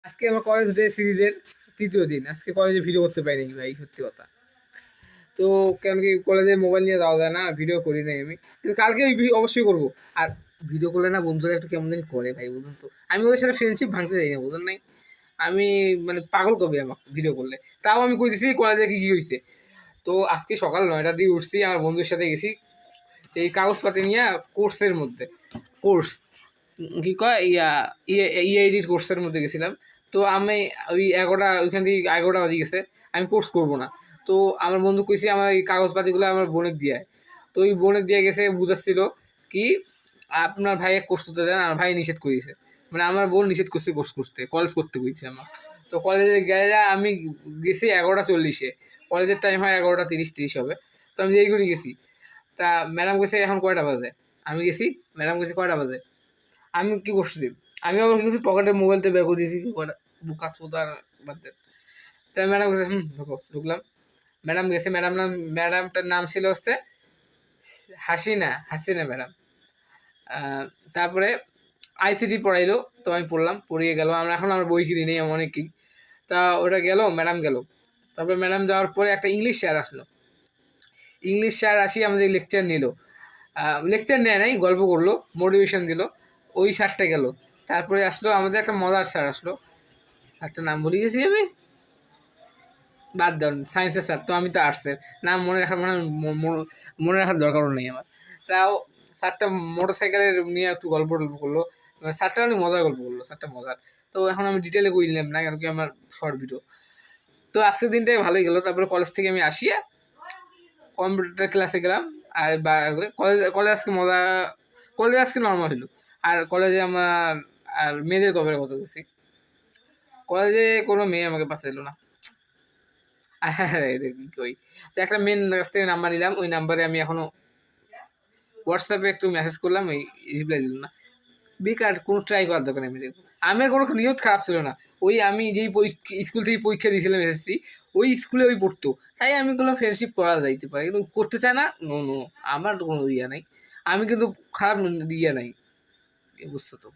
আজকে আমার college day সিরিজের তৃতীয় দিন। আজকে কলেজে ভিডিও করতে পারিনি ভাই, সত্যি কথা। তো কেন কি কলেজে মোবাইল নিয়ে যাওয়া যায় না, ভিডিও করি নাই আমি। কিন্তু কালকে অবশ্যই করবো। আর ভিডিও করলে না বন্ধুরা একটু কেমন জানি করে ভাই, বুঝুন তো। আমি ওদের সাথে ফ্রেন্ডশিপ ভাঙতে চাই না, বুঝুন নাই। আমি মানে পাগল কবে আমাকে ভিডিও করলে। তাও আমি কইতেছি কলেজে কি কি হয়েছে। তো আজকে সকাল 9টার দিকে উঠছি, আমার বন্ধুর সাথে গেছি এই কাগজপাতি নিয়ে কোর্সের মধ্যে। কোর্স কি কয় ইআইডির কোর্সের মধ্যে গেছিলাম। তো আমি ওই 11টা, ওইখান থেকে 11টা বাজে গেছে। আমি কোর্স করবো না। তো আমার বন্ধু কইছি আমার এই কাগজপাতিগুলো আমার বোনের দিয়ে। তো ওই বোনের দিয়ে গেছে বুঝাচ্ছিল কি আপনার ভাইয়ে কোর্স করতে দেন, আমার ভাই নিষেধ করেছে। মানে আমার বোন নিষেধ করছে কোর্স করতে, কলেজ করতে কইছে আমার। তো কলেজে গেলে আমি গেছি 11টা 40-এ। কলেজের টাইম হয় 11টা 30 হবে। তো আমি এই করে গেছি। তা ম্যাডাম গেছে এখন কয়টা বাজে। আমি গেছি, ম্যাডাম গেছে কয়টা বাজে। আমি কি করছি, আমি আবার কিছু পকেটে মোবাইলতে বের করে দিয়েছি, কি করে বুকা চোদার বাদ দেন। তাই ম্যাডাম গেছে, ঢুকো, ঢুকলাম। ম্যাডাম গেছে, ম্যাডামটার নাম ছিল হচ্ছে হাসিনা, হাসিনা ম্যাডাম। তারপরে আইসিটি পড়াইলো, তো আমি পড়লাম, পড়িয়ে গেল। আমরা এখন আমার বই কিনি নেই অনেকেই। তা ওটা গেল, ম্যাডাম গেল। তারপরে ম্যাডাম যাওয়ার পরে একটা ইংলিশ স্যার আসলো। ইংলিশ স্যার আসি আমাদের লেকচার নিল। লেকচার নেয় নাই, গল্প করলো, মোটিভেশন দিল। ওই স্যারটা গেল। তারপরে আসলো আমাদের একটা মজার স্যার আসলো। স্যারটার নাম ভুলে গেছি আমি, বাদ দেন। সায়েন্সের স্যার, তো আমি তো আর্টসের। নাম মনে রাখার মনে রাখার দরকারও নেই আমার। তাও স্যারটা মোটর সাইকেলের নিয়ে একটু গল্প টল্প করলো। স্যারটা অনেক মজার গল্প করলো, স্যারটা মজার। তো এখন আমি ডিটেলে কই নিলাম না, কেন কি আমার শর্ট ভিডিও। তো আজকের দিনটাই ভালোই গেল। তারপরে কলেজ থেকে আমি আসিয়া কম্পিউটার ক্লাসে গেলাম। আর কলেজ আজকে মজা, কলেজ আজকে নর্মাল হলো। আর কলেজে আমার আর মেয়েদের কবে কত গেছি, কলেজে কোনো মেয়ে আমাকে পাঠাইলো না। এটা কি কই। তো একটা মেন কাছ থেকে নাম্বার নিলাম, ওই নাম্বারে আমি এখনো হোয়াটসঅ্যাপে একটু মেসেজ করলাম, ওই রিপ্লাই দিল না। বেকার, কোনো ট্রাই করার দরকার নেই। আমি দেখবো, আমার কোনো নিয়ত খারাপ ছিল না। ওই আমি যেই স্কুল থেকে পরীক্ষা দিয়েছিলাম এসএসসি, ওই স্কুলে ওই পড়তো। তাই আমি কোনো ফ্রেন্ডশিপ করা যাইতে পারে, কিন্তু করতে চায় না। নো নো, আমার কোনো ইয়ে নাই। আমি কিন্তু খারাপ ইয়ে নাই, বুঝছো তো।